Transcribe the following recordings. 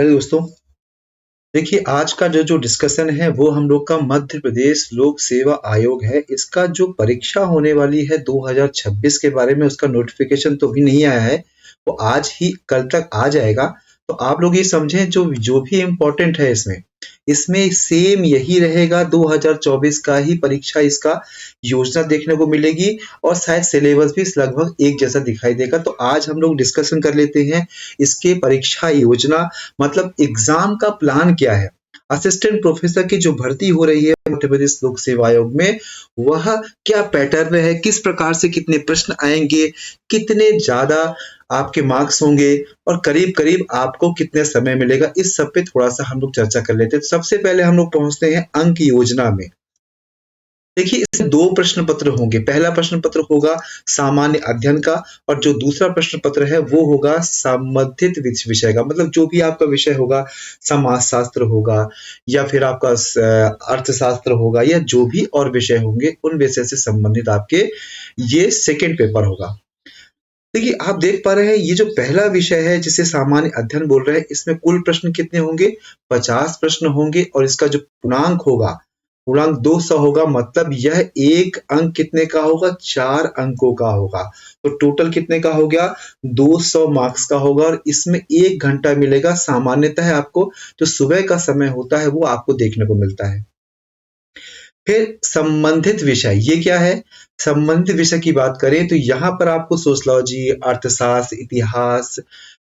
Hello दोस्तों। देखिए, आज का जो जो डिस्कशन है वो हम लोग का मध्य प्रदेश लोक सेवा आयोग है। इसका जो परीक्षा होने वाली है 2026 के बारे में उसका नोटिफिकेशन तो अभी नहीं आया है। वो आज ही कल तक आ जाएगा। तो आप लोग ये समझें, जो जो भी इम्पोर्टेंट है इसमें इसमें सेम यही रहेगा। 2024 का ही परीक्षा इसका योजना देखने को मिलेगी और शायद सिलेबस भी लगभग एक जैसा दिखाई देगा। तो आज हम लोग डिस्कशन कर लेते हैं इसके परीक्षा योजना, मतलब एग्जाम का प्लान क्या है। असिस्टेंट प्रोफेसर की जो भर्ती हो रही है मध्य प्रदेश लोक सेवा आयोग में, वह क्या पैटर्न है, किस प्रकार से कितने प्रश्न आएंगे, कितने ज्यादा आपके मार्क्स होंगे और करीब करीब आपको कितने समय मिलेगा, इस सब पे थोड़ा सा हम लोग चर्चा कर लेते हैं। सबसे पहले हम लोग पहुंचते हैं अंक योजना में। देखिए, इसमें दो प्रश्न पत्र होंगे। पहला प्रश्न पत्र होगा सामान्य अध्ययन का और जो दूसरा प्रश्न पत्र है वो होगा संबंधित विषय का। मतलब जो भी आपका विषय होगा, समाजशास्त्र होगा या फिर आपका अर्थशास्त्र होगा या जो भी और विषय होंगे उन विषय से संबंधित आपके ये सेकेंड पेपर होगा। देखिए, आप देख पा रहे हैं ये जो पहला विषय है जिसे सामान्य अध्ययन बोल रहे हैं, इसमें कुल प्रश्न कितने होंगे? 50 प्रश्न होंगे और इसका जो पूर्णांक होगा, पूर्णांक 200 होगा। मतलब यह एक अंक कितने का होगा? 4 अंकों का होगा। तो टोटल कितने का हो गया? 200 मार्क्स का होगा और इसमें 1 घंटा मिलेगा। सामान्यतः आपको जो सुबह का समय होता है वो आपको देखने को मिलता है। फिर संबंधित विषय, ये क्या है? संबंधित विषय की बात करें तो यहाँ पर आपको सोशियोलॉजी, अर्थशास्त्र, इतिहास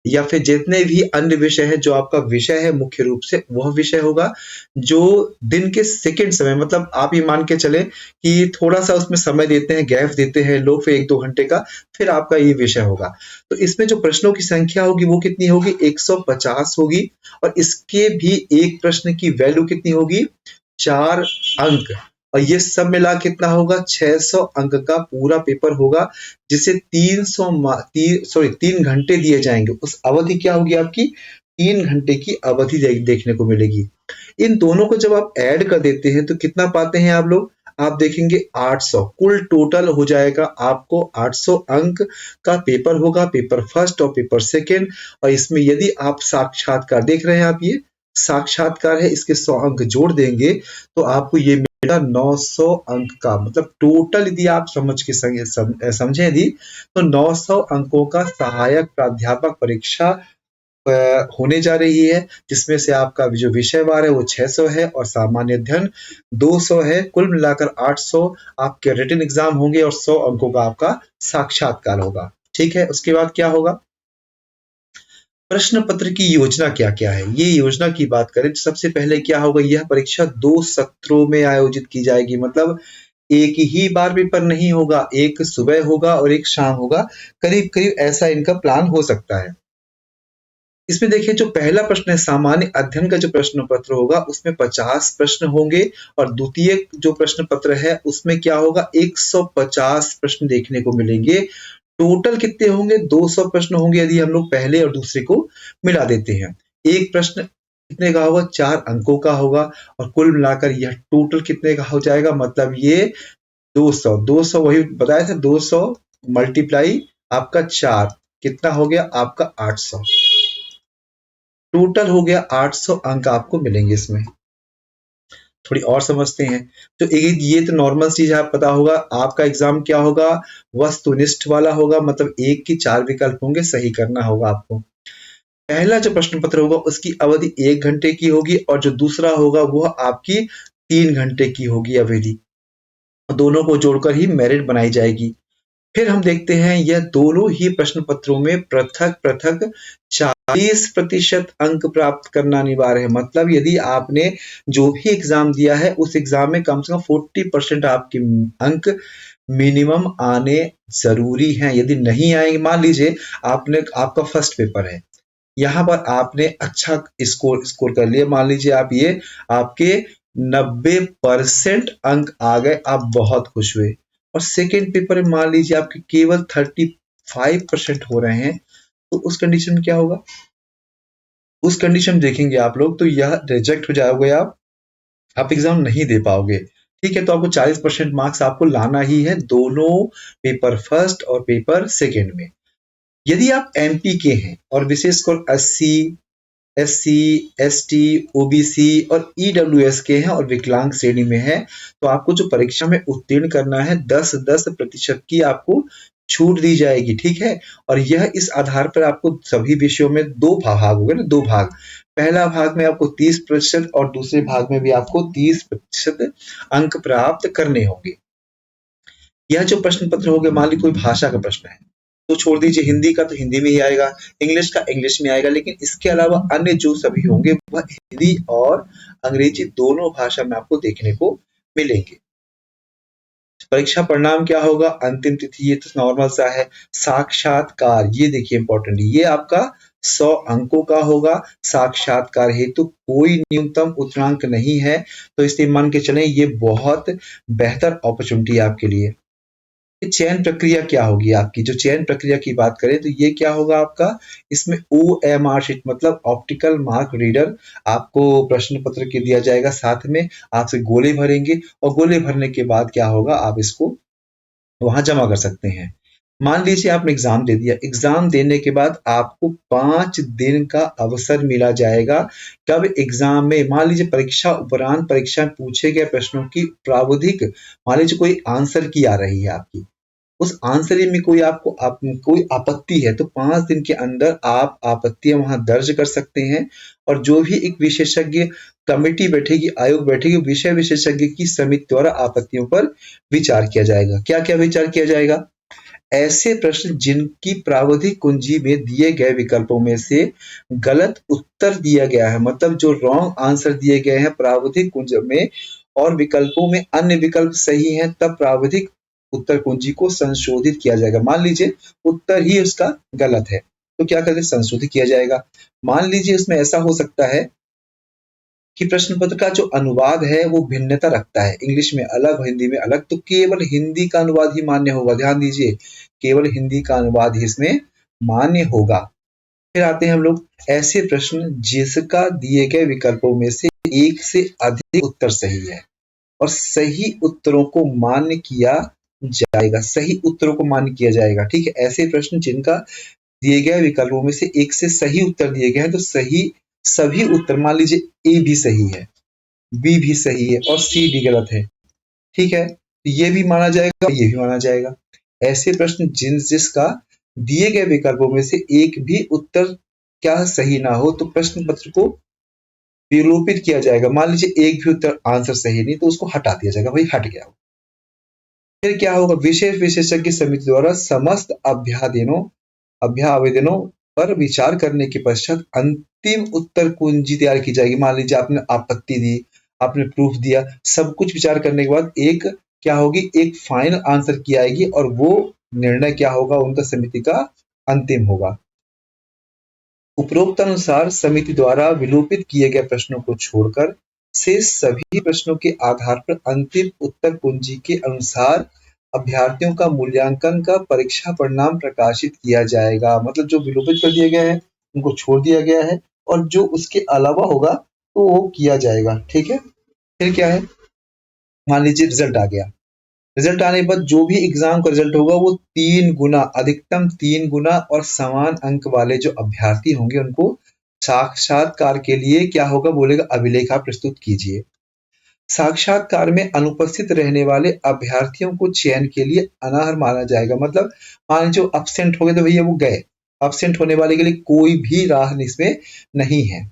या फिर जितने भी अन्य विषय है, जो आपका विषय है मुख्य रूप से वह विषय होगा जो दिन के सेकंड समय, मतलब आप ये मान के चले कि थोड़ा सा उसमें समय देते हैं, गैप देते हैं लोग फिर 1-2 घंटे का, फिर आपका ये विषय होगा। तो इसमें जो प्रश्नों की संख्या होगी वो कितनी होगी? 150 होगी और इसके भी एक प्रश्न की वैल्यू कितनी होगी? 4 अंक। और ये सब मिला कितना होगा? 600 अंक का पूरा पेपर होगा, जिसे 3 घंटे दिए जाएंगे। उस अवधि क्या होगी आपकी? 3 घंटे की अवधि देखने को मिलेगी। इन दोनों को जब आप ऐड कर देते हैं तो कितना पाते हैं आप लोग? आप देखेंगे 800। कुल टोटल हो जाएगा आपको 800 अंक का पेपर होगा, पेपर फर्स्ट और पेपर सेकेंड। और इसमें यदि आप साक्षात्कार देख रहे हैं, आप ये साक्षात्कार है, इसके 100 अंक जोड़ देंगे तो आपको ये मिलेगा 900 अंक का। मतलब टोटल यदि आप समझें यदि, तो 900 अंकों का सहायक प्राध्यापक परीक्षा होने जा रही है, जिसमें से आपका जो विषयवार है वो 600 है और सामान्य अध्ययन 200 है। कुल मिलाकर 800 आपके रिटन एग्जाम होंगे और 100 अंकों का आपका साक्षात्कार होगा। ठीक है, उसके बाद क्या होगा? प्रश्न पत्र की योजना क्या क्या है? ये योजना की बात करें तो सबसे पहले क्या होगा? यह परीक्षा 2 सत्रों में आयोजित की जाएगी। मतलब एक ही बार पेपर नहीं होगा, एक सुबह होगा और एक शाम होगा। करीब करीब ऐसा इनका प्लान हो सकता है। इसमें देखिए, जो पहला प्रश्न है सामान्य अध्ययन का जो प्रश्न पत्र होगा उसमें 50 प्रश्न होंगे और द्वितीय जो प्रश्न पत्र है उसमें क्या होगा? 150 प्रश्न देखने को मिलेंगे। टोटल कितने होंगे? 200 प्रश्न होंगे यदि हम लोग पहले और दूसरे को मिला देते हैं। एक प्रश्न कितने का होगा? 4 अंकों का होगा और कुल मिलाकर यह टोटल कितने का हो जाएगा? मतलब ये 200 वही बताया था, 200 मल्टीप्लाई आपका 4 कितना हो गया? आपका 800। टोटल हो गया 800 अंक आपको मिलेंगे इसमें। थोड़ी और समझते हैं। तो एक ये तो नॉर्मल चीज आप पता होगा, आपका एग्जाम क्या होगा? वस्तुनिष्ठ वाला होगा। मतलब एक की 4 विकल्प होंगे, सही करना होगा आपको। पहला जो प्रश्न पत्र होगा उसकी अवधि 1 घंटे की होगी और जो दूसरा होगा वह आपकी 3 घंटे की होगी अवधि। दोनों को जोड़कर ही मेरिट बनाई जाएगी। फिर हम देखते हैं यह दोनों ही प्रश्न पत्रों में पृथक पृथक 40% अंक प्राप्त करना अनिवार्य है। मतलब यदि आपने जो भी एग्जाम दिया है उस एग्जाम में कम से कम 40% आपके अंक मिनिमम आने जरूरी हैं। यदि नहीं आएंगे, मान लीजिए आपका फर्स्ट पेपर है, यहाँ पर आपने अच्छा स्कोर कर लिया, मान लीजिए आप ये आपके 90% अंक आ गए, आप बहुत खुश हुए। और सेकेंड पेपर में मान लीजिए आपके केवल 35% हो रहे हैं, तो उस कंडीशन में क्या होगा? उस कंडीशन में देखेंगे आप लोग तो यह रिजेक्ट हो जाओगे, आप एग्जाम नहीं दे पाओगे। ठीक है, तो आपको 40% मार्क्स आपको लाना ही है दोनों पेपर फर्स्ट और पेपर सेकेंड में। यदि आप एमपी के हैं और विशेषकर 80 SC, ST, OBC और EWS के हैं और विकलांग श्रेणी में है। तो आपको जो परीक्षा में उत्तीर्ण करना है 10% की आपको छूट दी जाएगी, ठीक है। और यह इस आधार पर आपको सभी विषयों में दो भाग हो गए ना, दो भाग। पहला भाग में आपको 30% और दूसरे भाग में भी आपको 30% अंक प्राप्त करने होंगे। यह जो प्रश्न पत्र हो गया, मान ली कोई भाषा का प्रश्न है तो छोड़ दीजिए, हिंदी का तो हिंदी में ही आएगा, इंग्लिश का इंग्लिश में आएगा, लेकिन इसके अलावा अन्य जो सभी होंगे वह हिंदी और अंग्रेजी दोनों भाषा में आपको देखने को मिलेंगे। परीक्षा परिणाम क्या होगा, अंतिम तिथि ये तो नॉर्मल सा है। साक्षात्कार, ये देखिए इंपॉर्टेंट, ये आपका 100 अंकों का होगा। साक्षात्कार हेतु कोई न्यूनतम उत्तरांक नहीं है, तो इसलिए मान के चलें ये बहुत बेहतर अपॉर्चुनिटी है आपके लिए। चयन प्रक्रिया क्या होगी आपकी, जो चयन प्रक्रिया की बात करें तो ये क्या होगा आपका, इसमें OMR शीट मतलब ऑप्टिकल मार्क रीडर आपको प्रश्न पत्र के दिया जाएगा, साथ में आपसे गोले भरेंगे और गोले भरने के बाद क्या होगा, आप इसको वहां जमा कर सकते हैं। मान लीजिए आपने एग्जाम दे दिया, एग्जाम देने के बाद आपको 5 दिन का अवसर मिला जाएगा। कब एग्जाम में, मान लीजिए परीक्षा उपरांत परीक्षा में पूछे गए प्रश्नों की प्रावधिक, मान लीजिए कोई आंसर की आ रही है आपकी, उस आंसर में कोई आपत्ति है तो 5 दिन के अंदर आप आपत्तियां वहां दर्ज कर सकते हैं। और जो भी एक विशेषज्ञ कमेटी बैठेगी, आयोग बैठेगी, विषय विशेषज्ञ की समिति द्वारा आपत्तियों पर विचार किया जाएगा। क्या क्या विचार किया जाएगा, ऐसे प्रश्न जिनकी प्रावधिक कुंजी में दिए गए विकल्पों में से गलत उत्तर दिया गया है, मतलब जो रॉन्ग आंसर दिए गए हैं प्रावधिक कुंज में और विकल्पों में अन्य विकल्प सही हैं, तब प्रावधिक उत्तर कुंजी को संशोधित किया जाएगा। मान लीजिए उत्तर ही उसका गलत है तो क्या करते, संशोधित किया जाएगा। मान लीजिए इसमें ऐसा हो सकता है कि प्रश्न पत्र का जो अनुवाद है वो भिन्नता रखता है, इंग्लिश में अलग, हिंदी में अलग, तो केवल हिंदी का अनुवाद ही मान्य होगा। ध्यान दीजिए, केवल हिंदी का अनुवाद ही इसमें मान्य होगा। फिर आते हैं हम लोग ऐसे प्रश्न जिसका दिए गए विकल्पों में से एक से अधिक उत्तर सही है और सही उत्तरों को मान्य किया जाएगा, सही उत्तरों को मान्य किया जाएगा, ठीक है। ऐसे प्रश्न जिनका दिए गए विकल्पों में से एक से सही उत्तर दिए गए हैं तो सही सभी उत्तर, मान लीजिए ए भी सही है, बी भी सही है और सी डी गलत है, ठीक है, तो ये भी माना जाएगा, ये भी माना जाएगा। ऐसे प्रश्न जिसका दिए गए विकल्पों में से एक भी उत्तर क्या सही ना हो तो प्रश्न पत्र को विलोपित किया जाएगा। मान लीजिए एक भी उत्तर आंसर सही नहीं तो उसको हटा दिया जाएगा, भाई हट गया। फिर क्या होगा, विशेष विशेषज्ञ समिति द्वारा समस्त अभ्यावेदनों पर विचार करने के पश्चात अंतिम उत्तर कुंजी तैयार की जाएगी। मान लीजिए आपने आपत्ति दी, आपने प्रूफ दिया, सब कुछ विचार करने के बाद एक क्या होगी, एक फाइनल आंसर की आएगी और वो निर्णय क्या होगा, उनका समिति का अंतिम होगा। उपरोक्त अनुसार समिति द्वारा विलोपित किए गए प्रश्नों को छोड़कर शेष सभी प्रश्नों के आधार पर अंतिम उत्तर कुंजी के अनुसार अभ्यर्थियों का मूल्यांकन का परीक्षा परिणाम प्रकाशित किया जाएगा। मतलब जो विलोपित कर दिए गए हैं उनको छोड़ दिया गया है और जो उसके अलावा होगा तो वो किया जाएगा, ठीक है। फिर क्या है, मान लीजिए रिजल्ट आ गया, रिजल्ट आने के बाद जो भी एग्जाम का रिजल्ट होगा वो 3 गुना, अधिकतम 3 गुना और समान अंक वाले जो अभ्यर्थी होंगे उनको साक्षात्कार के लिए क्या होगा, बोलेगा अभिलेख आप प्रस्तुत कीजिए। साक्षात्कार में अनुपस्थित रहने वाले अभ्यर्थियों को चयन के लिए अनर्ह माना जाएगा। मतलब मान लीजिए अब्सेंट हो गए तो भैया वो गए, अब्सेंट होने वाले के लिए कोई भी राह इसमें नहीं है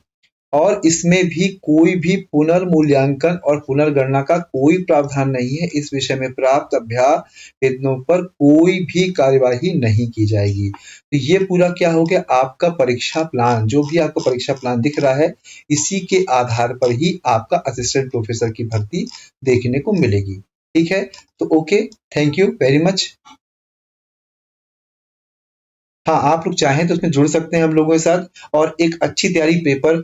और इसमें भी कोई भी पुनर्मूल्यांकन और पुनर्गणना का कोई प्रावधान नहीं है। इस विषय में प्राप्त अभ्यावेदनों पर कोई भी कार्यवाही नहीं की जाएगी। तो ये पूरा क्या हो गया, आपका परीक्षा प्लान, जो भी आपको परीक्षा प्लान दिख रहा है इसी के आधार पर ही आपका असिस्टेंट प्रोफेसर की भर्ती देखने को मिलेगी, ठीक है। तो okay, thank you very much. हाँ, आप लोग चाहें तो उसमें जुड़ सकते हैं हम लोगों के साथ और एक अच्छी तैयारी पेपर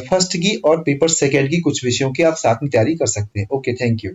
फर्स्ट की और पेपर सेकंड की कुछ विषयों की आप साथ में तैयारी कर सकते हैं। Okay, thank you.